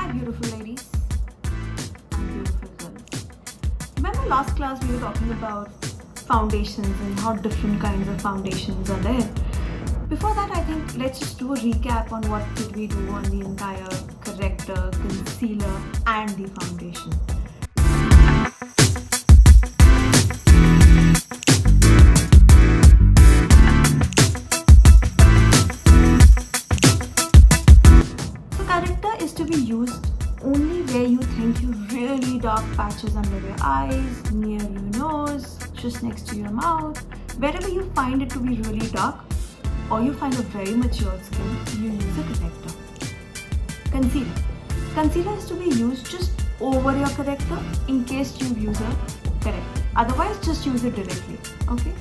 Hi beautiful ladies and beautiful girls. Remember last class we were talking about foundations and how different kinds of foundations are there. Before that, I think let's just do a recap on what did we do on the entire corrector, concealer and the foundation. Corrector is to be used only where you think you really dark patches under your eyes, near your nose, just next to your mouth. Wherever you find it to be really dark or you find a very matured skin, you use a corrector. Concealer. Concealer is to be used just over your corrector in case you use a corrector. Otherwise, just use it directly. Okay?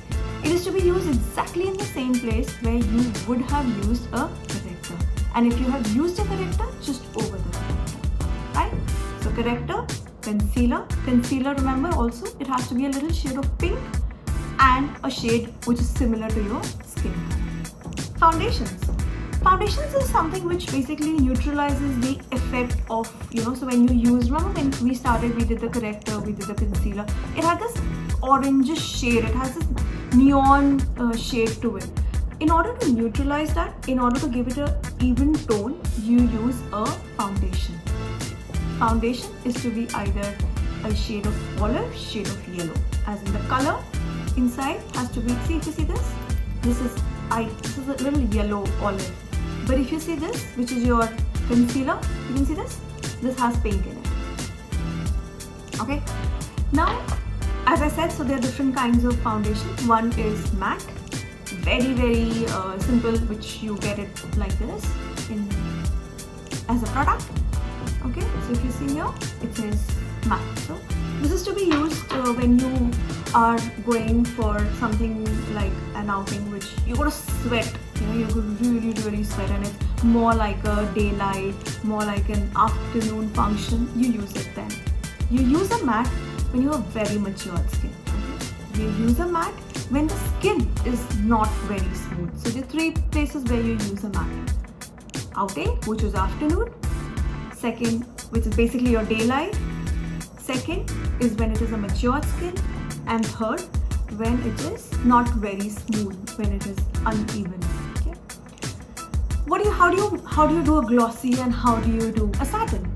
It is to be used exactly in the same place where you would have used a corrector. And if you have used a corrector, just over the corrector, right? So corrector, concealer. Concealer, remember also, it has to be a little shade of pink and a shade which is similar to your skin color. Foundations. Foundations is something which basically neutralizes the effect of, so when you use, remember when we started, we did the corrector, we did the concealer, it had this orangish shade, it has this neon shade to it. In order to neutralize that, in order to give it an even tone, you use a foundation. Foundation is to be either a shade of olive, shade of yellow. As in the color inside has to be, see if you see this, this is a little yellow olive. But if you see this, which is your concealer, you can see this has pink in it. Okay. Now, as I said, so there are different kinds of foundation. One is matte. Very simple, which you get it like this as a product. Okay, so if you see here, it says matte. So this is to be used when you are going for something like an outing which you're going to sweat, you're going to really sweat, and it's more like a daylight, more like an afternoon function. You use it then. You use a matte when you have very matured skin. Okay? You use a matte when the skin is not very smooth. So there are three places where you use a matte. Outing, which is afternoon. Second, which is basically your daylight. Second is when it is a matured skin. And third, when it is not very smooth, when it is uneven. Okay. How do you do a glossy and how do you do a satin?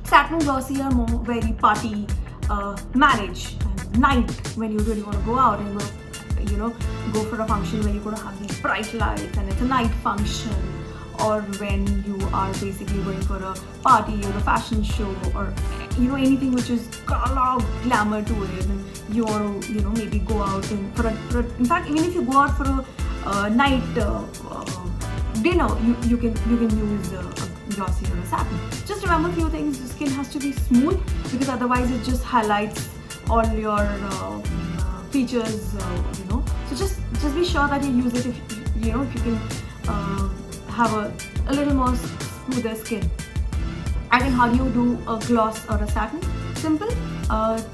Satin glossy are more very party, marriage, and night, when you really want to go out and go for a function where you're going to have these bright lights and it's a night function, or when you are basically going for a party or a fashion show, or anything which is got a lot of glamour to it, and you want to maybe go out and in fact, even if you go out for a night dinner, you can use a glossy or a satin. Just remember a few things. The skin has to be smooth, because otherwise it just highlights all your features, so just be sure that you use it if you can have a little more smoother skin. I think, how do you do a gloss or a satin? Simple.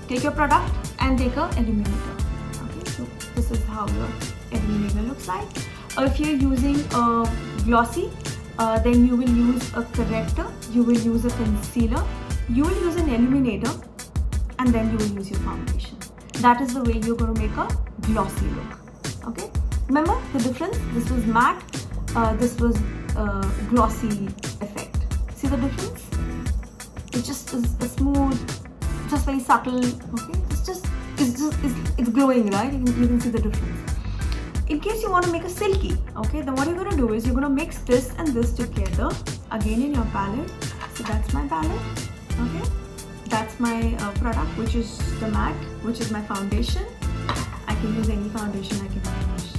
Take your product and take a illuminator. Okay, so this is how your illuminator looks like. If you're using a glossy, then you will use a corrector, you will use a concealer, you will use an illuminator, and then you will use your foundation. That is the way you're going to make a glossy look. Okay, remember the difference? This was matte, this was glossy effect. See the difference? It just is a smooth, just very subtle. Okay, it's glowing, right? You can see the difference. In case you want to make a silky, okay, then what you're going to do is you're going to mix this and this together again in your palette. So that's my palette. Okay, that's my product, which is the matte, which is my foundation. I can use any foundation. I can use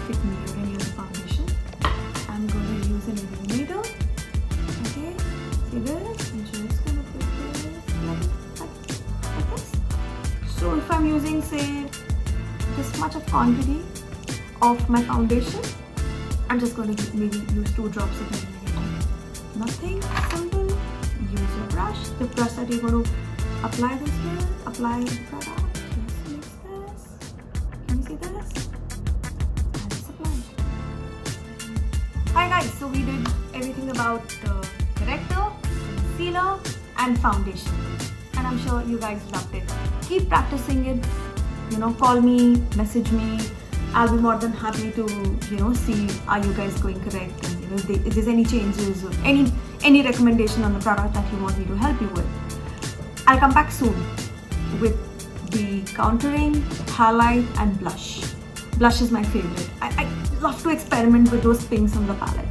Fit Me or any other foundation. I'm going to use an illuminator. Okay, see this? I'm just going to put this like this. So if I'm using, say, this much of quantity of my foundation, I'm just going to maybe use 2 drops of illuminator. Nothing, simple. Use your brush. The brush that you're going to apply this with, apply the product. Just mix this. Can you see this? And it's applied. Hi guys, so we did everything about corrector, and foundation. And I'm sure you guys loved it. Keep practicing it. Call me, message me. I'll be more than happy to, see are you guys going correct, and if there's any changes or any recommendation on the product that you want me to help you with. I'll come back soon with the contouring, highlight and blush. Blush is my favorite. I love to experiment with those pinks on the palette.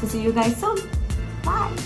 So see you guys soon. Bye.